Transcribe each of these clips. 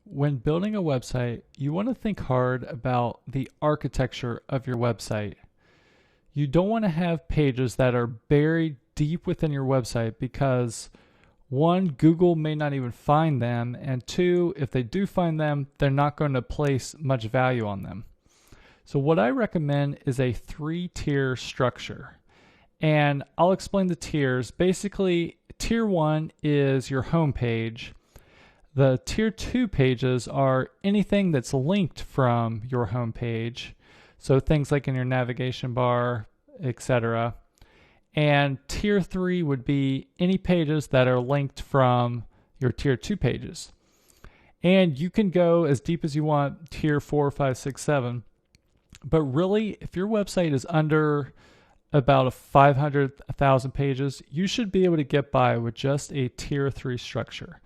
When building a website, you want to think hard about the architecture of your website. You don't want to have pages that are buried deep within your website because one, Google may not even find them, and two, if they do find them, they're not going to place much value on them. So what I recommend is a 3-tier structure. And I'll explain the tiers. Basically, tier 1 is your home page. The tier 2 pages are anything that's linked from your home page. So things like in your navigation bar, etc. And tier 3 would be any pages that are linked from your tier 2 pages. And you can go as deep as you want, tier 4, 5, 6, 7. But really, if your website is under about 500,000 pages, you should be able to get by with just a tier 3 structure.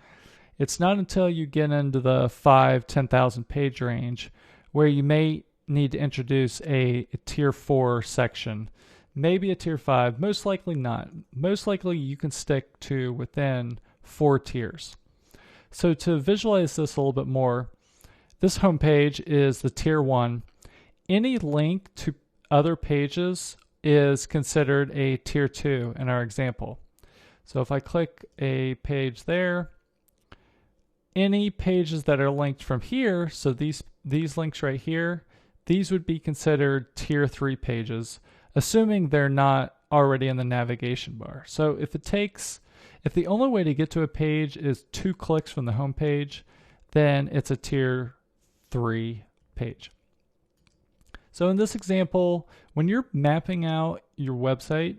It's not until you get into the 10,000 page range where you may need to introduce a tier 4 section, maybe a tier 5, most likely not. Most likely you can stick to within 4 tiers. So to visualize this a little bit more, this home page is the tier 1. Any link to other pages is considered a tier 2 in our example. So if I click a page there, any pages that are linked from here, so these links right here, these would be considered tier 3 pages, assuming they're not already in the navigation bar. So if the only way to get to a page is 2 clicks from the home page, then it's a tier 3 page. So in this example, when you're mapping out your website,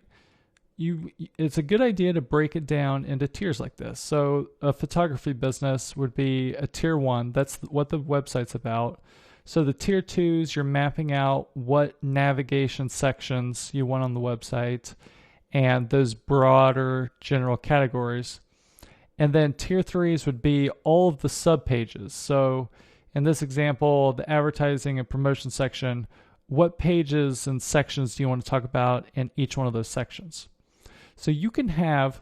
it's a good idea to break it down into tiers like this. So a photography business would be a tier 1. That's what the website's about. So the tier 2s, you're mapping out what navigation sections you want on the website and those broader general categories. And then tier 3s would be all of the sub pages. So in this example, the advertising and promotion section, what pages and sections do you want to talk about in each one of those sections? So you can have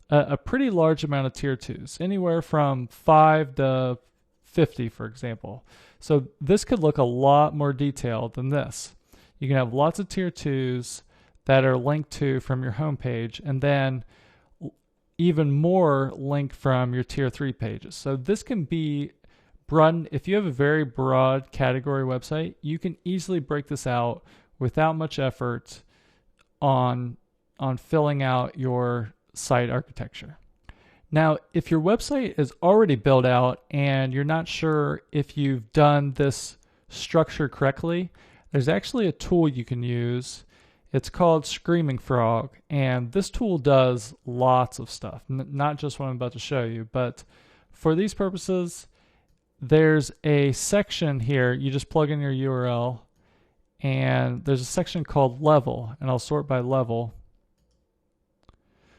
a pretty large amount of tier 2s, anywhere from 5 to 50, for example. So this could look a lot more detailed than this. You can have lots of tier 2s that are linked to from your home page, and then even more linked from your tier 3 pages. So this can be broadened. If you have a very broad category website, you can easily break this out without much effort on filling out your site architecture. Now, if your website is already built out and you're not sure if you've done this structure correctly, there's actually a tool you can use. It's called Screaming Frog, and this tool does lots of stuff, not just what I'm about to show you, but for these purposes, there's a section here. You just plug in your URL, and there's a section called level, and I'll sort by level.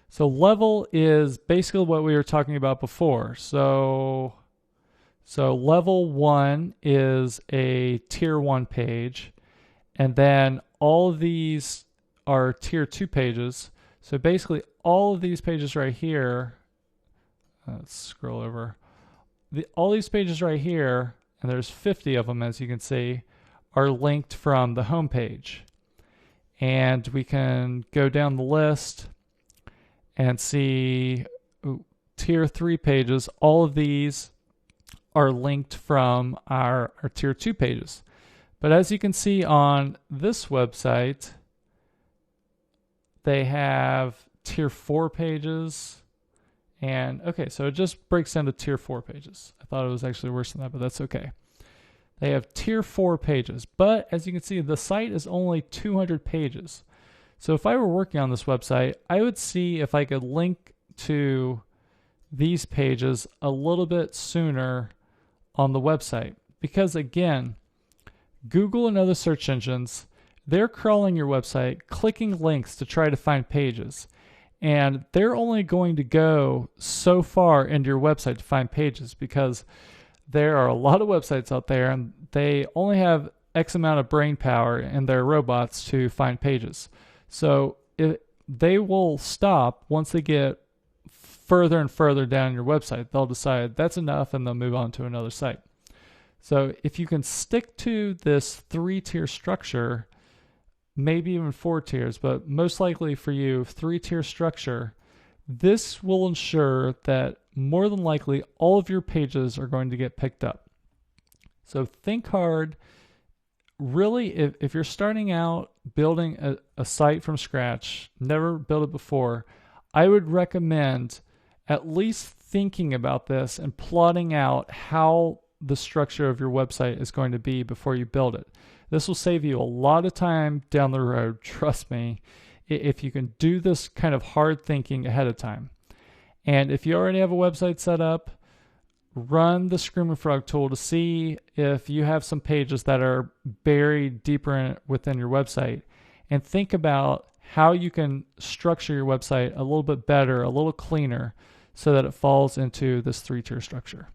So level is basically what we were talking about before. So level 1 is a tier 1 page, and then all of these are tier 2 pages. So basically all of these pages right here, let's scroll over. All these pages right here, and there's 50 of them as you can see, are linked from the home page. And we can go down the list and see tier 3 pages. All of these are linked from our tier 2 pages. But as you can see on this website, they have tier 4 pages. And okay, so it just breaks down to tier 4 pages. I thought it was actually worse than that, but that's okay. They have tier 4 pages, but as you can see, the site is only 200 pages. So if I were working on this website, I would see if I could link to these pages a little bit sooner on the website. Because again, Google and other search engines, they're crawling your website, clicking links to try to find pages. And they're only going to go so far into your website to find pages because there are a lot of websites out there and they only have X amount of brain power in their robots to find pages. So they will stop once they get further and further down your website. They'll decide that's enough and they'll move on to another site. So if you can stick to this 3-tier structure, maybe even 4 tiers, but most likely for you, 3-tier structure, this will ensure that more than likely all of your pages are going to get picked up. So think hard. Really, if you're starting out building a site from scratch, never built it before, I would recommend at least thinking about this and plotting out how the structure of your website is going to be before you build it. This will save you a lot of time down the road, trust me, if you can do this kind of hard thinking ahead of time. And if you already have a website set up, run the Screaming Frog tool to see if you have some pages that are buried deeper within your website, and think about how you can structure your website a little bit better, a little cleaner, so that it falls into this 3-tier structure.